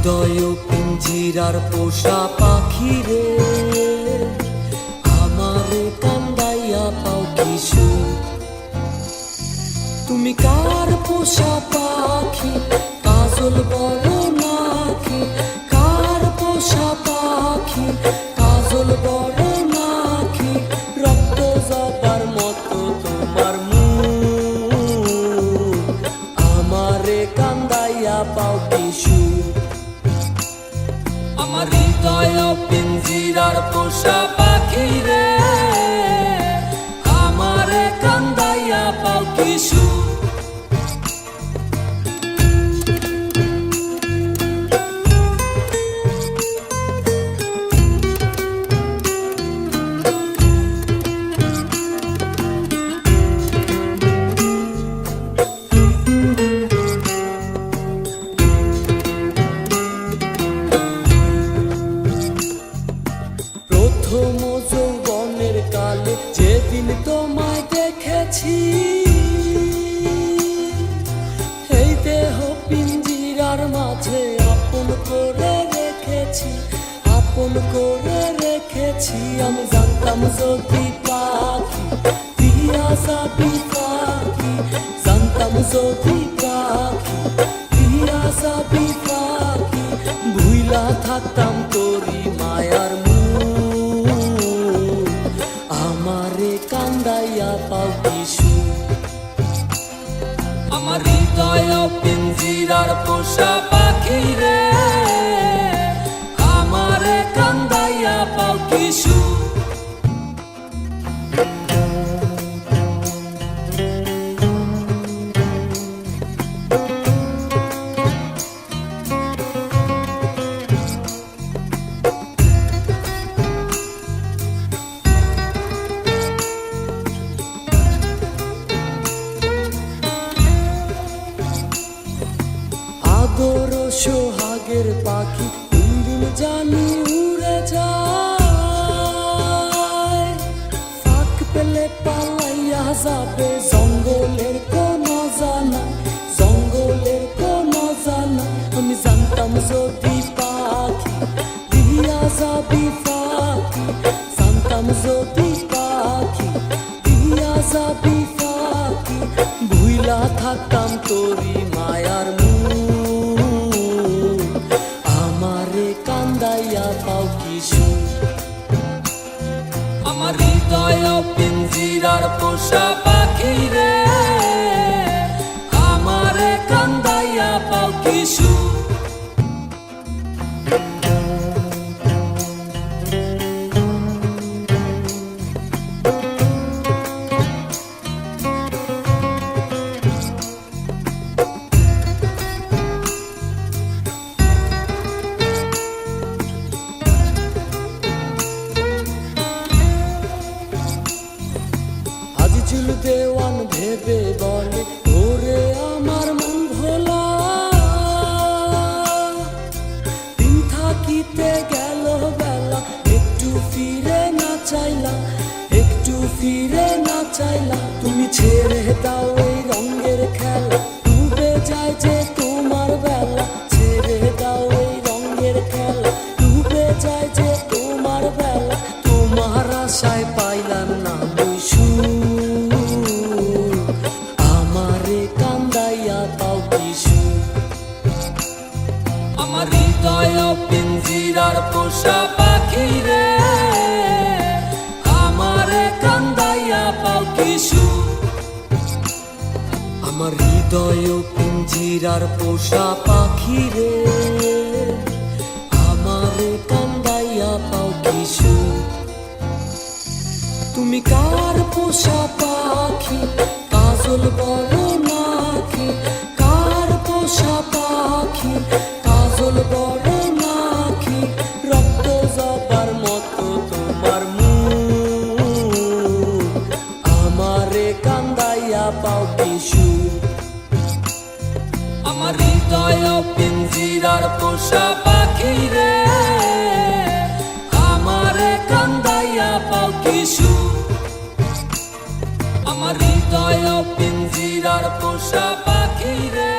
হৃদয় পিঞ্জিরার পোষা পাখি রে, আমারে কান্দাইয়া পাও কিশু। তুমি কার পোষা পাখি, কাজল বড় নাকি? কার পোষা পাখি, কাজল বড় নাকি? রক্ত জবার মতো তোমার মুখ, আমারে কান্দাইয়া পাও কিশু। আমার হৃদয় পিঞ্জিরার পোষা পাখি রে, আমারে কান্দাইয়া পাও কিশু। প্রথম যৌবনের কালে যেদিন তোমায় দেখেছি, এই দেহ পিঞ্জিরার মাঝে আপন করে রেখেছি, আপন করে রেখেছি। আমি জানতাম যদি পাখি দিয়া যাবি পাখি, জানতাম যদি পাখি দিয়া যাবি পাখি, ভুইলা থাকতাম তোরি মায়ার মুখ, আমারে কান্দাইয়া পাও কিশু। আমার হৃদয় পিঞ্জিরার পোষা পাখি রে, আমারে কান্দাইয়া পাও কিশু। আদর সোহাগের পাখি কোনদিন জানি উড়ে যায়, ফাঁক পেলে পালাইয়া যাবে জঙ্গলের কোন জানা, জঙ্গলের কোন জানা। আমি জানতাম যদি পাখি দিয়া যাবি পাখি, জানতাম যদি পাখি দিয়া যাবি পাখি, ভুইলা থাকতাম তোরি মায়ার মুখ, আমারে কান্দাইয়া পাও কিশু। আমার হৃদয় পিঞ্জিরার পোষা পাখি রে, আমারে কান্দাইয়া পাও কিশু। আজিজুল দেওয়ান ভেবে বলে ওরে আমার মন ভোলা, দিন থাকিতে গেল বেলা, একটু ফিরে না চাইলা, একটু ফিরে না চাইলা। তুমি ছেড়ে দাও এই রঙের খেলা, ডুবে যায় যে তোমার বেলা, ছেড়ে দাও এই রঙের খেলা, ডুবে যায় যে তোমার বেলা। তোমার আশায় পাইলাম না বৈশু, আমারে কান্দাইয়া পাও কিশু। আমার হৃদয় পিঞ্জিরার পোষা পাখি রে, আমারে কান্দাইয়া পাও কিশু। আমার হৃদয় পিঞ্জিরার পোষা পাখি রে, আমারে কান্দাইয়া পাও কিশু। তুমি কার পোষা পাখি, কাজল বড় নাকি? কার পোষা পাখি, কাজল বড় নাকি? রক্ত জবার মতো তোমার মুখ, আমারে কান্দাইয়া পাও কিশু। আমার হৃদয় পিঞ্জিরার পোষা পাখি রে, আমারে কান্দাইয়া পাও কিশু। আমার হৃদয় পিঞ্জিরার পোষা পাখি রে।